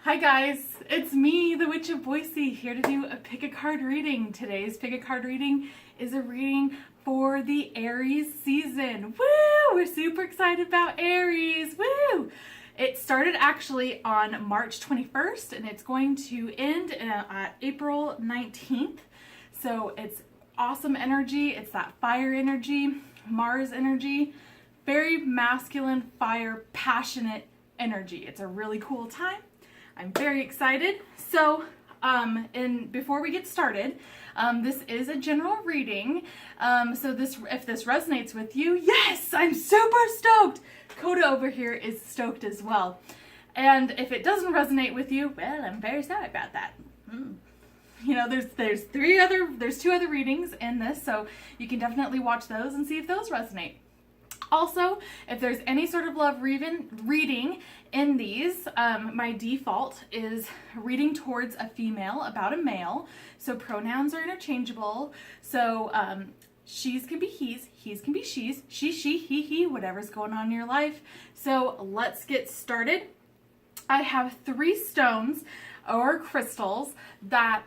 Hi guys, it's me, the Witch of Boise, here to do a pick a card reading. Today's pick a card reading is a reading for the Aries season. Woo! We're super excited about Aries. Woo! It started actually on March 21st and it's going to end April 19th. So it's awesome energy. It's that fire energy, Mars energy, very masculine, fire, passionate energy. It's a really cool time. I'm very excited. So, before we get started, this is a general reading. If this resonates with you, yes, I'm super stoked. Coda over here is stoked as well. And if it doesn't resonate with you, well, I'm very sorry about that. You know, there's two other readings in this, so you can definitely watch those and see if those resonate. Also, if there's any sort of love reading in these, my default is reading towards a female about a male. So pronouns are interchangeable. So she's can be he's can be she's, she, he, whatever's going on in your life. So let's get started. I have 3 stones or crystals that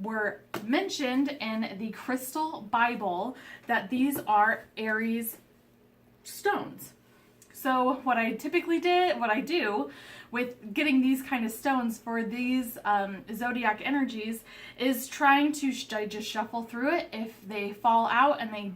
were mentioned in the Crystal Bible, that these are Aries stones. So what I do with getting these kind of stones for these zodiac energies is trying to just shuffle through it. If they fall out, and they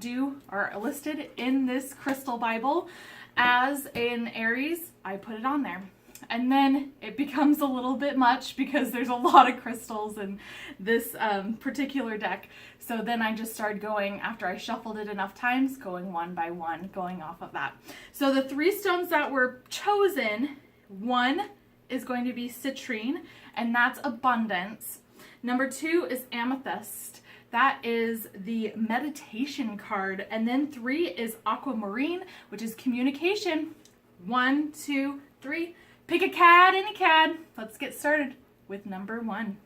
are listed in this Crystal Bible as an Aries, I put it on there. And then it becomes a little bit much because there's a lot of crystals in this particular deck. So then I just started going, after I shuffled it enough times, going one by one, going off of that. So the 3 stones that were chosen, one is going to be citrine, and that's abundance. Number 2 is amethyst. That is the meditation card. And then 3 is aquamarine, which is communication. 1, 2, 3. Pick a CAD, any CAD. Let's get started with number 1.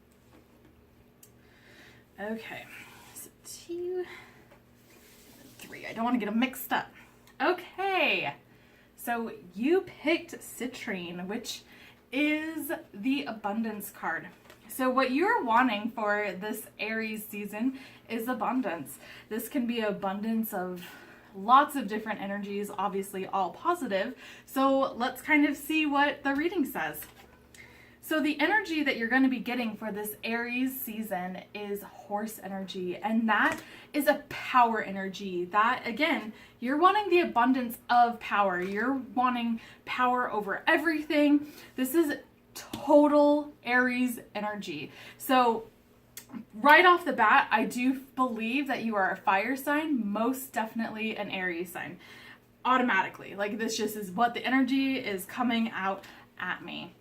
Okay, so 2, 3. I don't want to get them mixed up. Okay, so you picked citrine, which is the abundance card. So what you're wanting for this Aries season is abundance. This can be abundance of lots of different energies, obviously all positive. So let's kind of see what the reading says. So the energy that you're going to be getting for this Aries season is horse energy, and that is a power energy. That, again, you're wanting the abundance of power. You're wanting power over everything. This is total Aries energy. So right off the bat, I do believe that you are a fire sign, most definitely an Aries sign. Automatically. Like, this just is what the energy is coming out at me.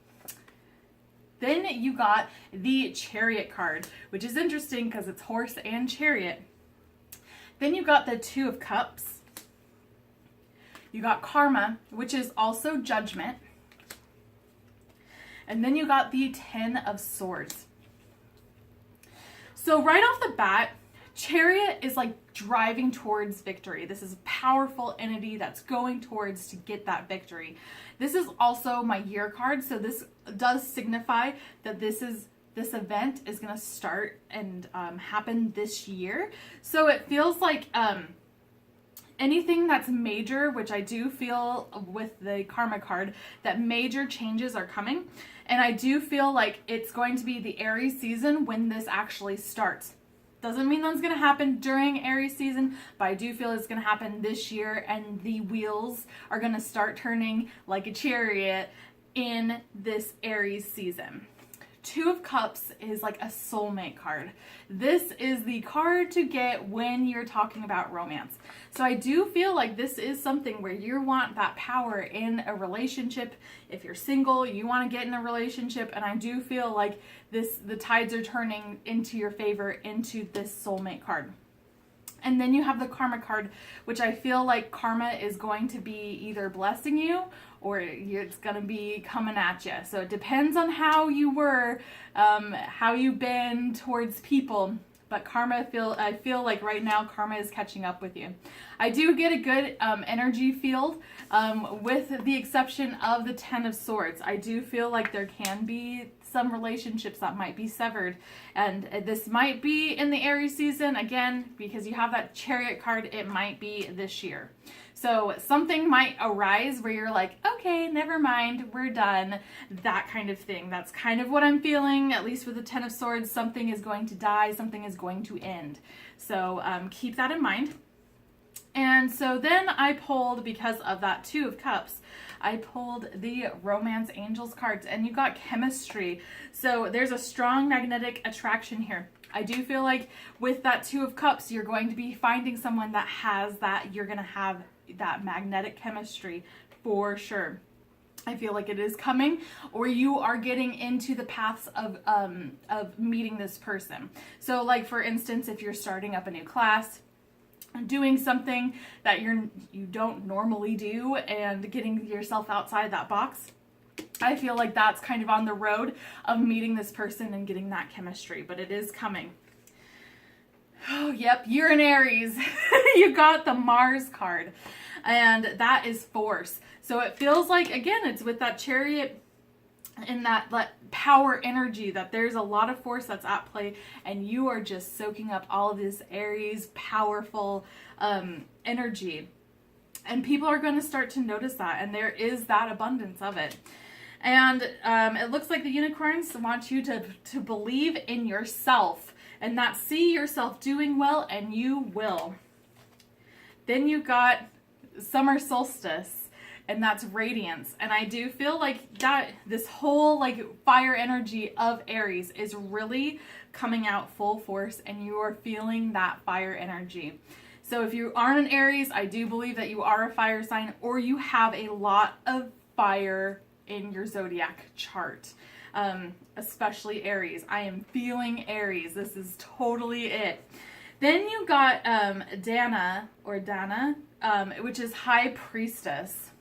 Then you got the Chariot card, which is interesting because it's horse and chariot. Then you got the 2 of Cups. You got Karma, which is also judgment. And then you got the 10 of Swords. So right off the bat, Chariot is like driving towards victory. This is a powerful entity that's going towards to get that victory. This is also my year card, so this does signify that this event is going to start and happen this year. So it feels like anything that's major, which I do feel with the Karma card, that major changes are coming. And I do feel like it's going to be the Aries season when this actually starts. Doesn't mean that's going to happen during Aries season, but I do feel it's going to happen this year, and the wheels are going to start turning like a chariot in this Aries season. 2 of Cups is like a soulmate card. This is the card to get when you're talking about romance. So I do feel like this is something where you want that power in a relationship. If you're single, you want to get in a relationship, and I do feel like the tides are turning into your favor into this soulmate card. And then you have the Karma card, which I feel like karma is going to be either blessing you or it's going to be coming at you. So it depends on how you were, how you've been towards people. but I feel like right now karma is catching up with you. I do get a good energy field, with the exception of the Ten of Swords. I do feel like there can be some relationships that might be severed, and this might be in the Aries season. Again, because you have that Chariot card, it might be this year. So something might arise where you're like, okay, never mind, we're done. That kind of thing. That's kind of what I'm feeling, at least with the Ten of Swords. Something is going to die, something is going to end. So keep that in mind. And so then I pulled, because of that Two of Cups, I pulled the Romance Angels cards, and you got chemistry. So there's a strong magnetic attraction here. I do feel like with that Two of Cups, you're going to be finding someone that has that. You're going to have that magnetic chemistry for sure. I feel like it is coming, or you are getting into the paths of meeting this person. So like, for instance, if you're starting up a new class, doing something that you don't normally do and getting yourself outside that box, I feel like that's kind of on the road of meeting this person and getting that chemistry, but it is coming. Oh, yep, you're in Aries. You got the Mars card, and that is force. So it feels like, again, it's with that Chariot and that power energy, that there's a lot of force that's at play, and you are just soaking up all of this Aries powerful energy. And people are going to start to notice that, and there is that abundance of it. And it looks like the unicorns want you to believe in yourself, and that see yourself doing well, and you will. Then you got summer solstice, and that's radiance. And I do feel like that this whole like fire energy of Aries is really coming out full force, and you are feeling that fire energy. So if you aren't an Aries, I do believe that you are a fire sign, or you have a lot of fire in your zodiac chart. Especially Aries. I am feeling Aries. This is totally it. Then you got Dana, which is High Priestess.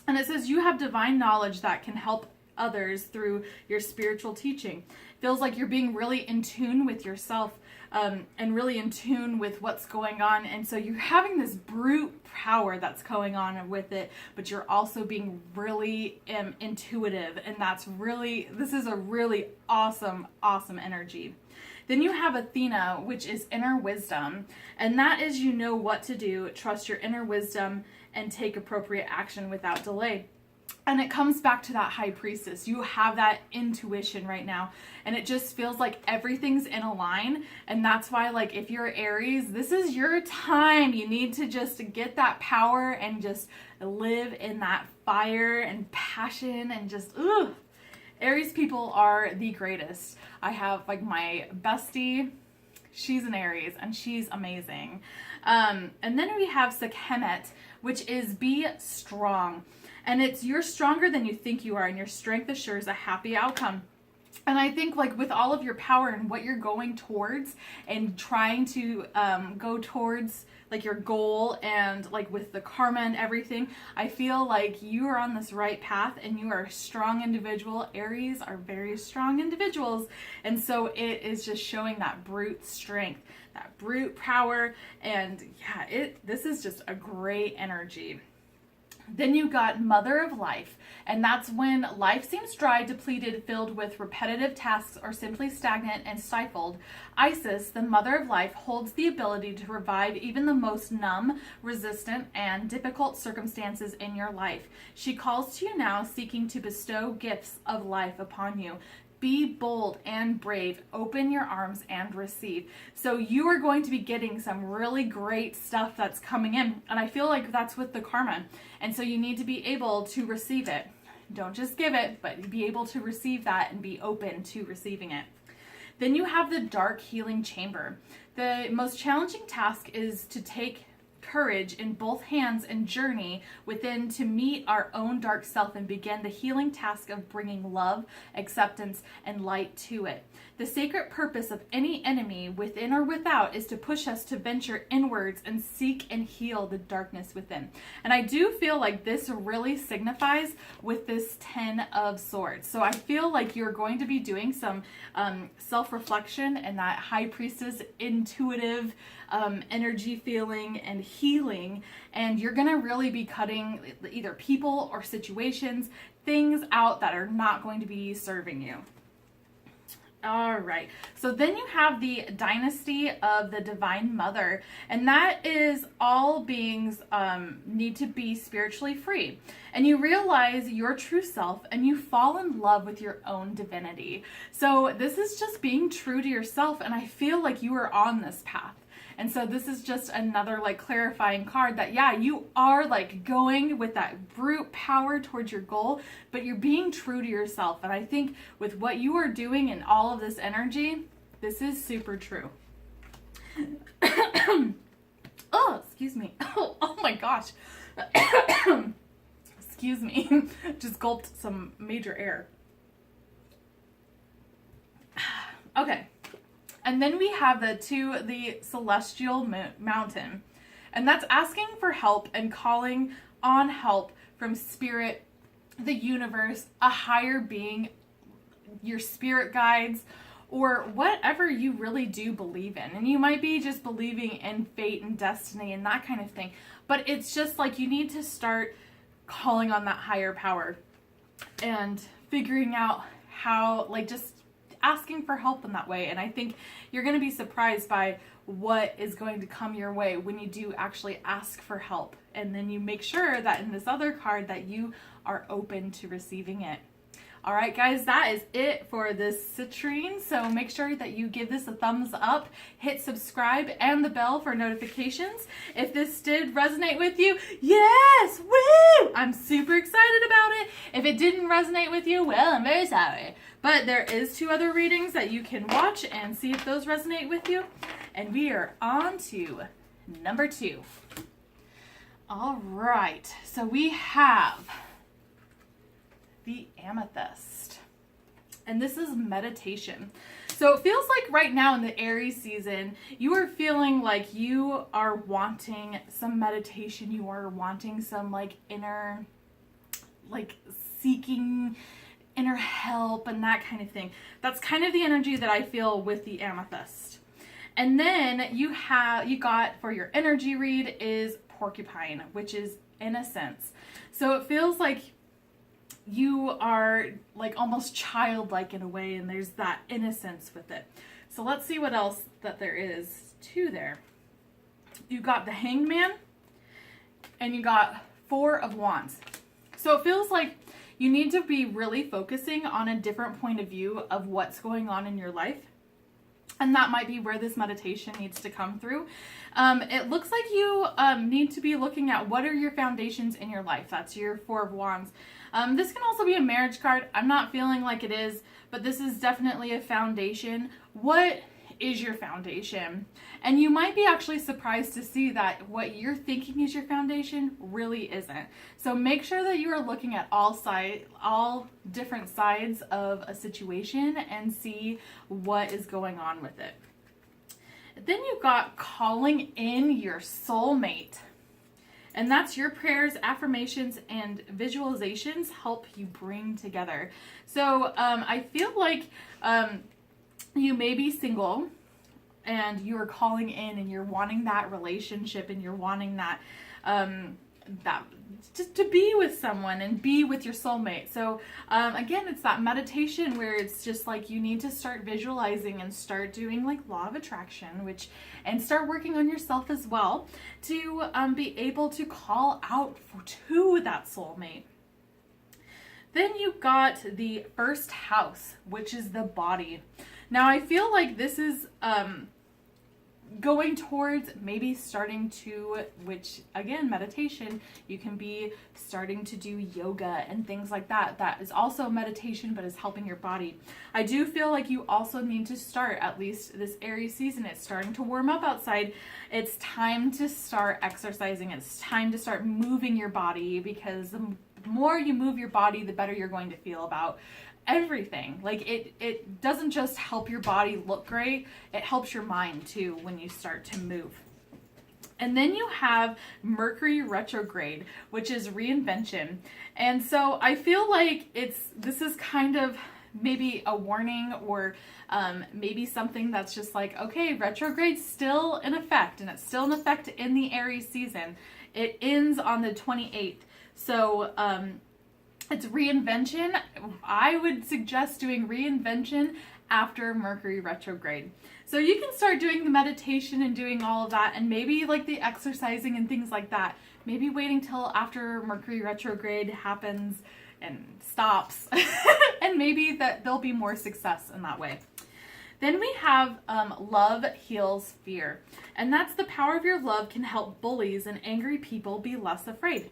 And it says you have divine knowledge that can help others through your spiritual teaching. Feels like you're being really in tune with yourself, and really in tune with what's going on. And so you're having this brute power that's going on with it, but you're also being really intuitive. And this is a really awesome energy. Then you have Athena, which is inner wisdom. And that is, you know what to do, trust your inner wisdom, and take appropriate action without delay. And it comes back to that High Priestess. You have that intuition right now, and it just feels like everything's in a line. And that's why, like, if you're Aries, this is your time. You need to just get that power and just live in that fire and passion and just, Aries people are the greatest. I have like my bestie, she's an Aries, and she's amazing. And then we have Sekhmet, which is be strong. And it's you're stronger than you think you are, and your strength assures a happy outcome. And I think like with all of your power and what you're going towards and trying to go towards like your goal, and like with the karma and everything, I feel like you are on this right path, and you are a strong individual. Aries are very strong individuals. And so it is just showing that brute strength, that brute power. And yeah, this is just a great energy. Then you got Mother of Life, and that's when life seems dry, depleted, filled with repetitive tasks, or simply stagnant and stifled. Isis, the Mother of Life, holds the ability to revive even the most numb, resistant, and difficult circumstances in your life. She calls to you now, seeking to bestow gifts of life upon you. Be bold and brave. Open your arms and receive. So you are going to be getting some really great stuff that's coming in. And I feel like that's with the karma. And so you need to be able to receive it. Don't just give it, but be able to receive that and be open to receiving it. Then you have the Dark Healing Chamber. The most challenging task is to take courage in both hands and journey within to meet our own dark self and begin the healing task of bringing love, acceptance, and light to it. The sacred purpose of any enemy, within or without, is to push us to venture inwards and seek and heal the darkness within. And I do feel like this really signifies with this 10 of Swords. So I feel like you're going to be doing some self-reflection and that High Priestess intuitive energy feeling and healing. And you're going to really be cutting either people or situations, things out that are not going to be serving you. All right, so then you have the dynasty of the Divine Mother, and that is all beings need to be spiritually free. And you realize your true self and you fall in love with your own divinity. So this is just being true to yourself, and I feel like you are on this path. And so this is just another like clarifying card that, yeah, you are like going with that brute power towards your goal, but you're being true to yourself. And I think with what you are doing and all of this energy, this is super true. Oh, excuse me. Oh my gosh. Excuse me. Just gulped some major air. Okay. And then we have the celestial mountain. And that's asking for help and calling on help from spirit, the universe, a higher being, your spirit guides, or whatever you really do believe in. And you might be just believing in fate and destiny and that kind of thing. But it's just like you need to start calling on that higher power and figuring out how, like, just asking for help in that way. And I think you're going to be surprised by what is going to come your way when you do actually ask for help. And then you make sure that in this other card that you are open to receiving it. All right, guys, that is it for this citrine. So make sure that you give this a thumbs up, hit subscribe and the bell for notifications. If this did resonate with you, yes, woo! I'm super excited about it. If it didn't resonate with you, well, I'm very sorry. But there is 2 other readings that you can watch and see if those resonate with you. And we are on to number 2. All right, so we have the amethyst. And this is meditation. So it feels like right now in the Aries season, you are feeling like you are wanting some meditation. You are wanting some like inner, like seeking inner help and that kind of thing. That's kind of the energy that I feel with the amethyst. And then you got for your energy read is porcupine, which is innocence. So it feels like you are like almost childlike in a way, and there's that innocence with it. So let's see what else that there is to there. You got the Hanged Man, and you got 4 of Wands. So it feels like you need to be really focusing on a different point of view of what's going on in your life. And that might be where this meditation needs to come through. It looks like you need to be looking at what are your foundations in your life. That's your 4 of Wands. This can also be a marriage card. I'm not feeling like it is, but this is definitely a foundation. What is your foundation? And you might be actually surprised to see that what you're thinking is your foundation really isn't. So make sure that you are looking at all different sides of a situation and see what is going on with it. Then you've got calling in your soulmate. And that's your prayers, affirmations, and visualizations help you bring together. So I feel like you may be single and you are calling in and you're wanting that relationship and you're wanting that just to be with someone and be with your soulmate. So again, it's that meditation where it's just like you need to start visualizing and start doing like law of attraction, and start working on yourself as well to be able to call out to that soulmate. Then you've got the first house, which is the body. Now I feel like this is going towards maybe starting to, which again, meditation, you can be starting to do yoga and things like that. That is also meditation, but is helping your body. I do feel like you also need to start, at least this Aries season, it's starting to warm up outside. It's time to start exercising. It's time to start moving your body, because the more you move your body, the better you're going to feel about everything. Like it doesn't just help your body look great, it helps your mind too when you start to move. And then you have Mercury retrograde, which is reinvention. And so I feel like this is kind of maybe a warning, or maybe something that's just like, okay, retrograde's still in effect, and it's still in effect in the Aries season. It ends on the 28th. So it's reinvention. I would suggest doing reinvention after Mercury retrograde. So you can start doing the meditation and doing all of that, and maybe like the exercising and things like that. Maybe waiting till after Mercury retrograde happens and stops, and maybe that there'll be more success in that way. Then we have love heals fear, and that's the power of your love can help bullies and angry people be less afraid.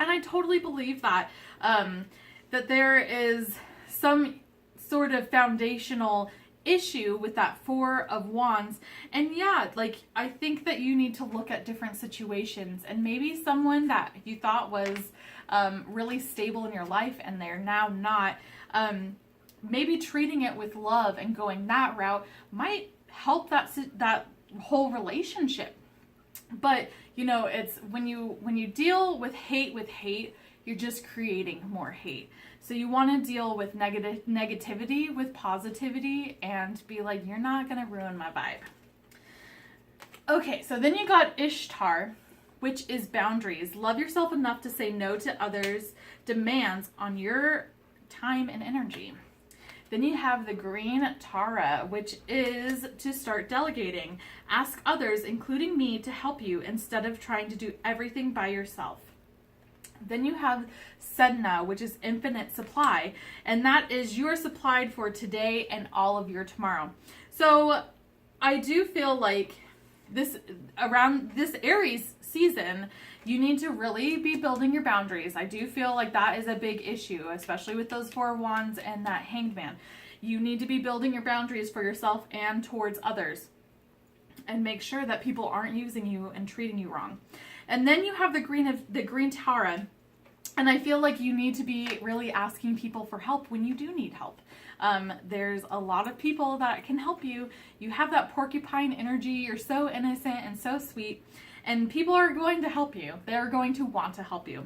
And I totally believe that, that there is some sort of foundational issue with that Four of Wands. And yeah, like, I think that you need to look at different situations, and maybe someone that you thought was really stable in your life and they're now not, maybe treating it with love and going that route might help that whole relationship. But you know, it's when you deal with hate, you're just creating more hate. So you want to deal with negativity with positivity, and be like, you're not gonna ruin my vibe. Okay, so then you got Ishtar, which is boundaries. Love yourself enough to say no to others' demands on your time and energy. Then you have the green Tara, which is to start delegating. Ask others, including me, to help you instead of trying to do everything by yourself. Then you have Sedna, which is infinite supply, and that is you're supplied for today and all of your tomorrow. So I do feel like around this Aries season, you need to really be building your boundaries. I do feel like that is a big issue, especially with those Four of Wands and that Hanged Man. You need to be building your boundaries for yourself and towards others, and make sure that people aren't using you and treating you wrong. And then you have the green Tara, and I feel like you need to be really asking people for help when you do need help. There's a lot of people that can help you. You have that porcupine energy. You're so innocent and so sweet, and people are going to help you. They're going to want to help you.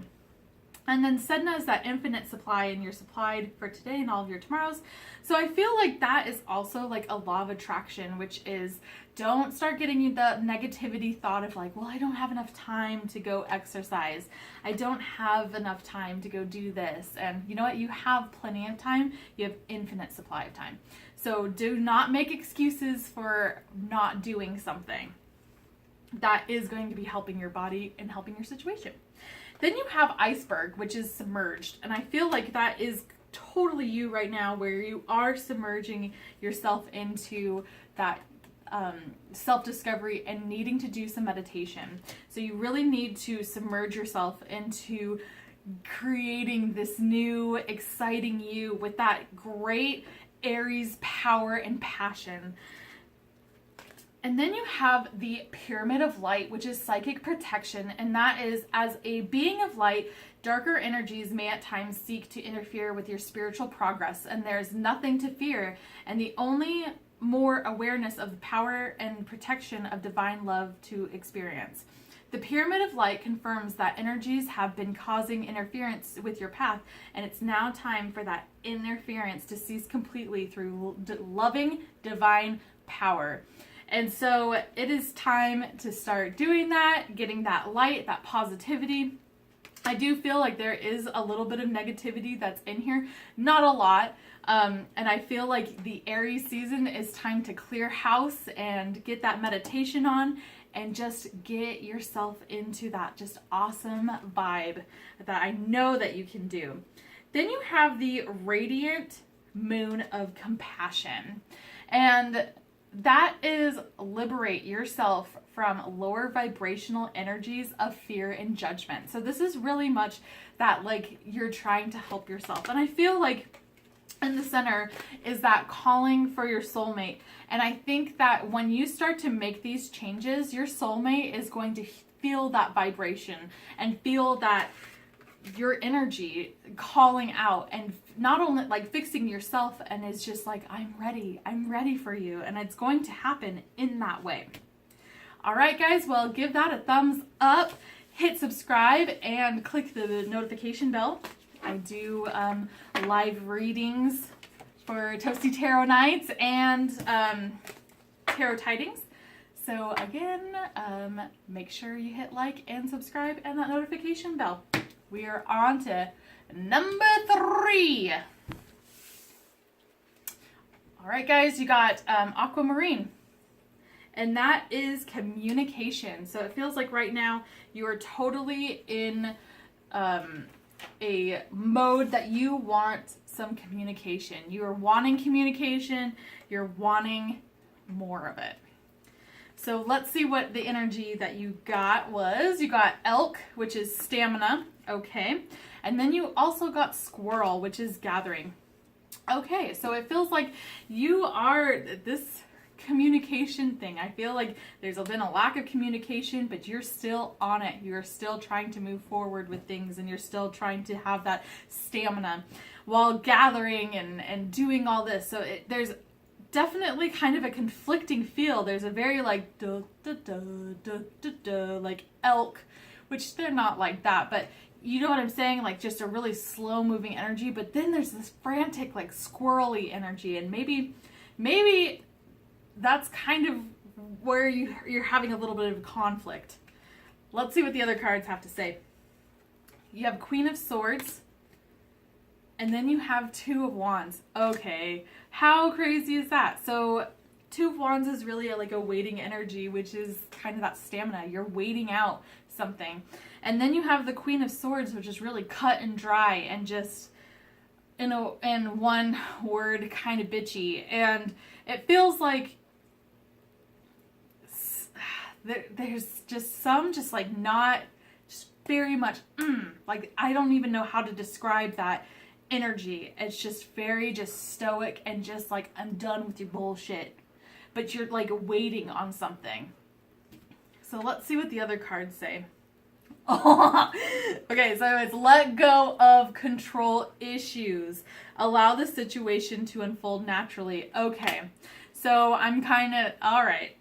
And then Sedna is that infinite supply, and you're supplied for today and all of your tomorrows. So I feel like that is also like a law of attraction, which is don't start getting the negativity thought of like, well, I don't have enough time to go exercise. I don't have enough time to go do this. And you know what? You have plenty of time. You have infinite supply of time. So do not make excuses for not doing something that is going to be helping your body and helping your situation. Then you have iceberg, which is submerged. And I feel like that is totally you right now, where you are submerging yourself into that self-discovery and needing to do some meditation. So you really need to submerge yourself into creating this new, exciting you with that great Aries power and passion. And then you have the Pyramid of Light, which is psychic protection, and that is, as a being of light, darker energies may at times seek to interfere with your spiritual progress, and there's nothing to fear, and the only more awareness of the power and protection of divine love to experience. The Pyramid of Light confirms that energies have been causing interference with your path, and it's now time for that interference to cease completely through loving divine power. And so it is time to start doing that, getting that light, that positivity. I do feel like there is a little bit of negativity that's in here, not a lot. And I feel like the Aries season is time to clear house and get that meditation on and just get yourself into that just awesome vibe that I know that you can do. Then you have the radiant moon of compassion. And that is liberate yourself from lower vibrational energies of fear and judgment. So this is really much that like you're trying to help yourself. And I feel like in the center is that calling for your soulmate. And I think that when you start to make these changes, your soulmate is going to feel that vibration and feel that your energy calling out, and not only like fixing yourself, and is just like, I'm ready for you. And it's going to happen in that way. All right, guys, well, give that a thumbs up, hit subscribe, and click the notification bell. I do live readings for Toasty Tarot Nights and Tarot Tidings. So again, make sure you hit like and subscribe and that notification bell. We are on to number 3. All right, guys, you got aquamarine. And that is communication. So it feels like right now you are totally in a mode that you want some communication. You are wanting communication. You're wanting more of it. So let's see what the energy that you got was. You got elk, which is stamina. Okay. And then you also got squirrel, which is gathering. Okay. So it feels like you are this communication thing. I feel like there's been a lack of communication, but you're still on it. You're still trying to move forward with things, and you're still trying to have that stamina while gathering and doing all this. So there's definitely kind of a conflicting feel. There's a very like da da da da da da like elk, which they're not like that, but you know what I'm saying? Like just a really slow moving energy. But then there's this frantic like squirrely energy, and maybe that's kind of where you're having a little bit of conflict. Let's see what the other cards have to say. You have Queen of Swords, and then you have Two of Wands. Okay, how crazy is that? So Two of Wands is really like a waiting energy, which is kind of that stamina. You're waiting out something. And then you have the Queen of Swords, which is really cut and dry and just in one word kind of bitchy. And it feels like there's just some just like not just very much like I don't even know how to describe that energy. It's just very just stoic and just like, I'm done with your bullshit, but you're like waiting on something. So let's see what the other cards say. Okay, so it's let go of control issues. Allow the situation to unfold naturally. Okay, so I'm kind of, all right,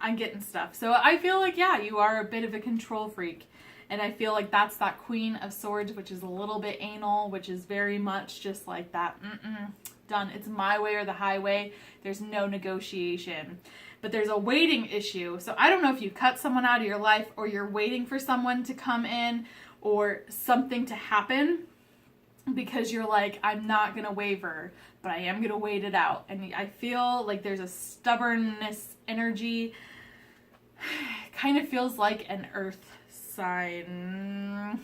I'm getting stuff. So I feel like, yeah, you are a bit of a control freak. And I feel like that's that Queen of Swords, which is a little bit anal, which is very much just like that, done. It's my way or the highway. There's no negotiation. But there's a waiting issue. So I don't know if you cut someone out of your life, or you're waiting for someone to come in or something to happen, because you're like, I'm not going to waver, but I am going to wait it out. And I feel like there's a stubbornness energy. Kind of feels like an earth sign.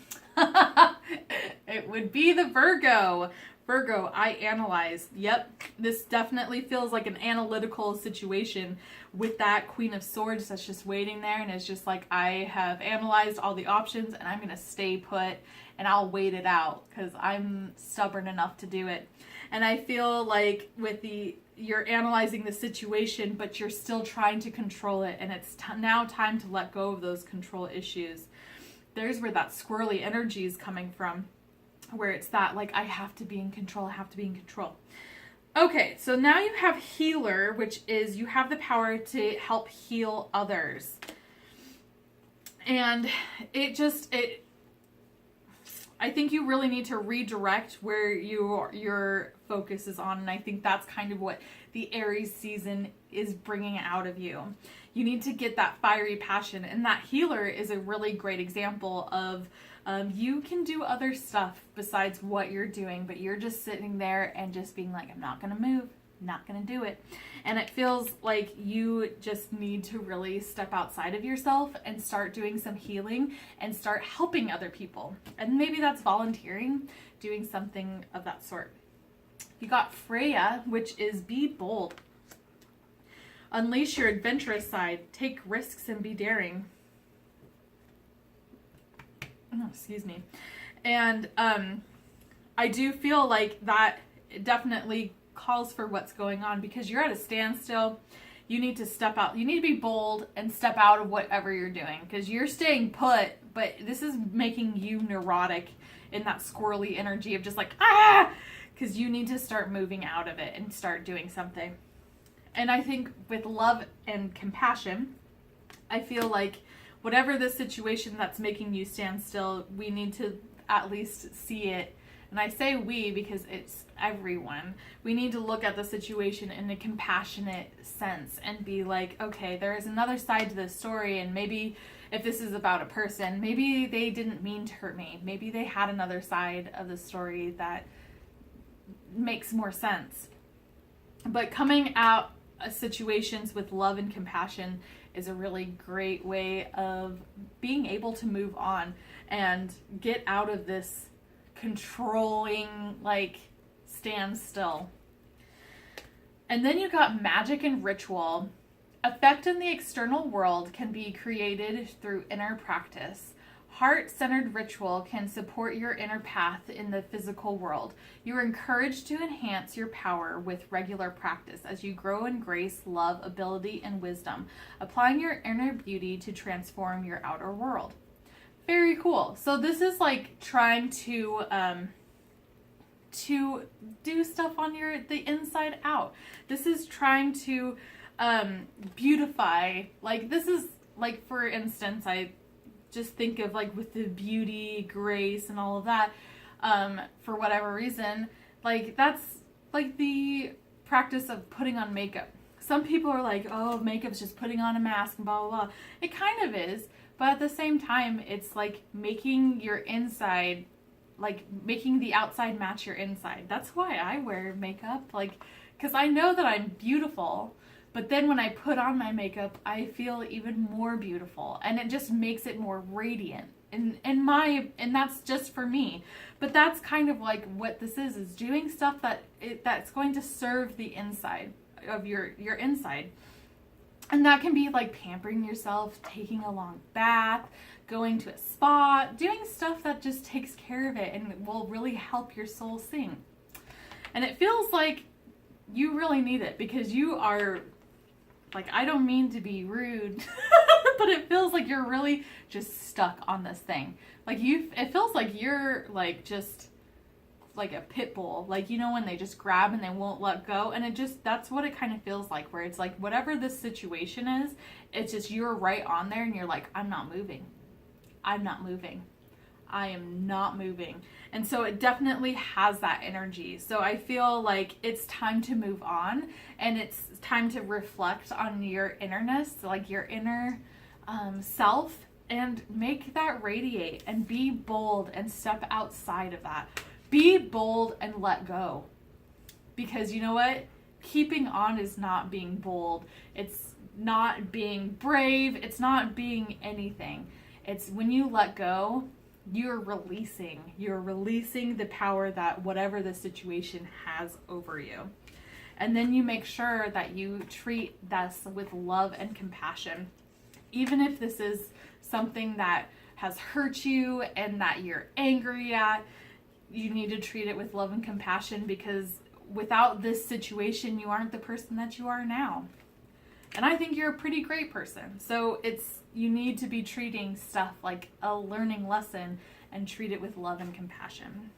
It would be the Virgo. Virgo, I analyze. Yep, this definitely feels like an analytical situation with that Queen of Swords that's just waiting there, and it's just like, I have analyzed all the options and I'm going to stay put and I'll wait it out because I'm stubborn enough to do it. And I feel like with you're analyzing the situation, but you're still trying to control it, and it's now time to let go of those control issues. There's where that squirrely energy is coming from, where it's that like, I have to be in control, I have to be in control. Okay, so now you have healer, which is you have the power to help heal others. And I think you really need to redirect where your focus is on, and I think that's kind of what the Aries season is bringing out of you. You need to get that fiery passion, and that healer is a really great example of you can do other stuff besides what you're doing, but you're just sitting there and just being like, I'm not going to move, I'm not going to do it. And it feels like you just need to really step outside of yourself and start doing some healing and start helping other people. And maybe that's volunteering, doing something of that sort. You got Freya, which is be bold. Unleash your adventurous side. Take risks and be daring. Oh, excuse me. And I do feel like that definitely calls for what's going on, because you're at a standstill. You need to step out. You need to be bold and step out of whatever you're doing, because you're staying put, but this is making you neurotic in that squirrely energy of just like, because you need to start moving out of it and start doing something. And I think with love and compassion, I feel like whatever the situation that's making you stand still, we need to at least see it. And I say we because it's everyone. We need to look at the situation in a compassionate sense and be like, okay, there is another side to this story, and maybe if this is about a person, maybe they didn't mean to hurt me. Maybe they had another side of the story that makes more sense. But coming out of situations with love and compassion is a really great way of being able to move on and get out of this controlling, like, standstill. And then you got magic and ritual. Effect in the external world can be created through inner practice. Heart-centered ritual can support your inner path in the physical world. You are encouraged to enhance your power with regular practice as you grow in grace, love, ability, and wisdom, applying your inner beauty to transform your outer world. Very cool. So this is like trying to do stuff on the inside out. This is trying to beautify. Like, this is like, for instance, I just think of like with the beauty, grace, and all of that, for whatever reason, like that's like the practice of putting on makeup. Some people are like, oh, makeup's just putting on a mask and blah, blah, blah. It kind of is, but at the same time, it's like making your inside, like making the outside match your inside. That's why I wear makeup, like, because I know that I'm beautiful. But then when I put on my makeup, I feel even more beautiful, and it just makes it more radiant. And that's just for me. But that's kind of like what this is doing stuff that's going to serve the inside of your inside. And that can be like pampering yourself, taking a long bath, going to a spa, doing stuff that just takes care of it and will really help your soul sing. And it feels like you really need it, because you are, like, I don't mean to be rude, but it feels like you're really just stuck on this thing. Like, it feels like you're like just like a pit bull, like, you know, when they just grab and they won't let go. And that's what it kind of feels like, where it's like whatever this situation is, it's just you're right on there and you're like, I'm not moving. I'm not moving. I am not moving. And so it definitely has that energy. So I feel like it's time to move on, and it's time to reflect on your innerness, like your inner self, and make that radiate and be bold and step outside of that. Be bold and let go. Because you know what? Keeping on is not being bold. It's not being brave. It's not being anything. It's when you let go, you're releasing the power that whatever the situation has over you. And then you make sure that you treat this with love and compassion. Even if this is something that has hurt you and that you're angry at, you need to treat it with love and compassion, because without this situation, you aren't the person that you are now. And I think you're a pretty great person. So you need to be treating stuff like a learning lesson and treat it with love and compassion.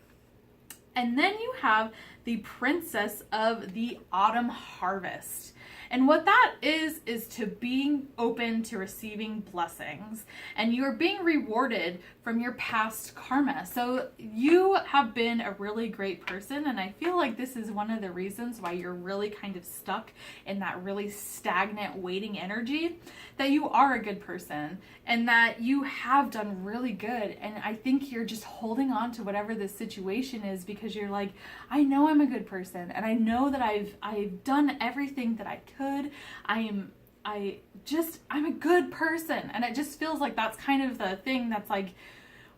And then you have the Princess of the Autumn Harvest. And what that is to being open to receiving blessings. And you are being rewarded from your past karma. So you have been a really great person. And I feel like this is one of the reasons why you're really kind of stuck in that really stagnant waiting energy. That you are a good person and that you have done really good. And I think you're just holding on to whatever the situation is, because you're like, I know I'm a good person, and I know that I've done everything that I could. I'm a good person. And it just feels like that's kind of the thing that's like,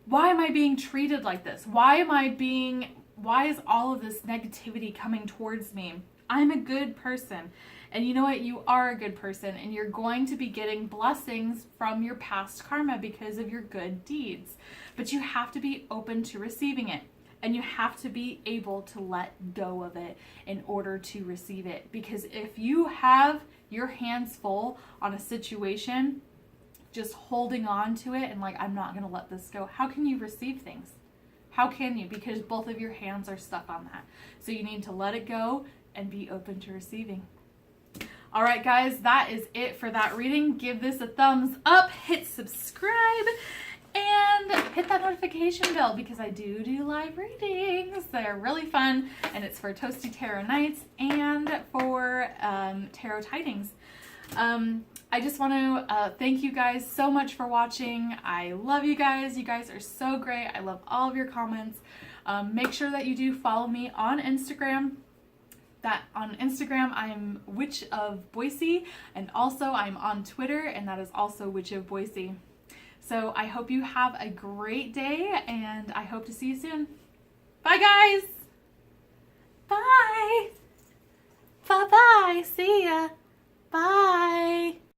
why am I being treated like this? Why is all of this negativity coming towards me? I'm a good person. And you know what? You are a good person, and you're going to be getting blessings from your past karma because of your good deeds. But you have to be open to receiving it. And you have to be able to let go of it in order to receive it. Because if you have your hands full on a situation, just holding on to it and like, I'm not going to let this go, how can you receive things? How can you? Because both of your hands are stuck on that. So you need to let it go and be open to receiving. All right, guys, that is it for that reading. Give this a thumbs up, hit subscribe, and hit that notification bell because I do live readings. They're really fun, and it's for Toasty Tarot Nights and for Tarot Tidings. I just want to thank you guys so much for watching. I love you guys. You guys are so great. I love all of your comments. Make sure that you do follow me on Instagram. On Instagram, I'm Witch of Boise, and also I'm on Twitter, and that is also Witch of Boise. So I hope you have a great day, and I hope to see you soon. Bye, guys! Bye! Bye-bye! See ya! Bye!